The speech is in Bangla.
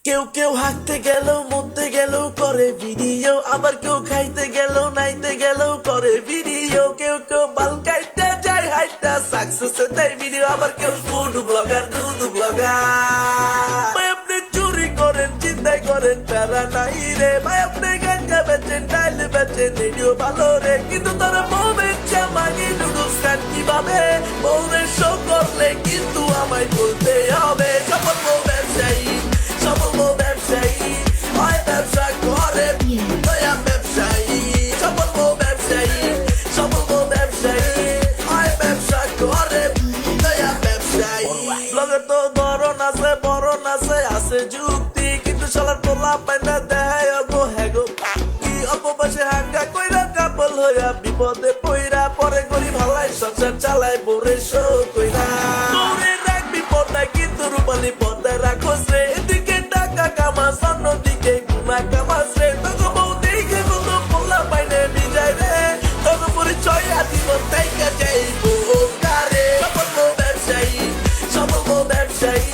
কেউ কেউ হাঁটতে গেল মরতে গেল করে ভিডিও, আবার কেউ খাইতে গেল নাইতে গেল করে ভিডিও, কেউ কেউ বাল কাইতে যায় হাইটা সাকসেস দেয় ভিডিও, আবার কেউ ফুড ব্লগার দুধ ব্লগার। ভাই আপনি চুরি করেন চিন্তাই করেন প্যারা নাই রে, ভাই আপনি গাঞ্জা বেচেন ডাইল বেচেন ভিডিও ভালো রে, কিন্তু তারা বউয়ের চামানি নুডলস খান কিভাবে, বউয়ের শো করলে কিন্তু আমায় বলতে হবে। সফল বউ ব্যবসায়ী, সফল বউ ব্যবসায়ী, হয় ব্যবসা করে দয়া ব্যবসায়ী, সফল বউ ব্যবসায়ী, সফল বউ ব্যবসায়ী, হয় ব্যবসা করে দয়া ব্যবসায়ী। লগের তো ধরন আছে বরণ আছে আছে যুক্তি, কিন্তু শালার পোলা পাইনা দেয় অগো হ্যাগো কি অল্প বয়সে হাঙ্গা কইরা কাপল হইয়া বিপদে পইরা পরে গরিব হালাই সংসার চালায় বোরে শো কইরা। বোরে রাখবি পর্দায় কিন্তু রূপালী পর্দায় রাখোস রে, এদিকে টাকা কামাস অন্যদিকে গুণা কামাস রে, তোকে বউ দেখে কোনো পোলা পাইনে বিজায় রে, তোকে পরিচয় আজীবন তাইকা যাইবো কারে। সফল বউ ব্যবসায়ী, সফল বউ ব্যবসায়ী,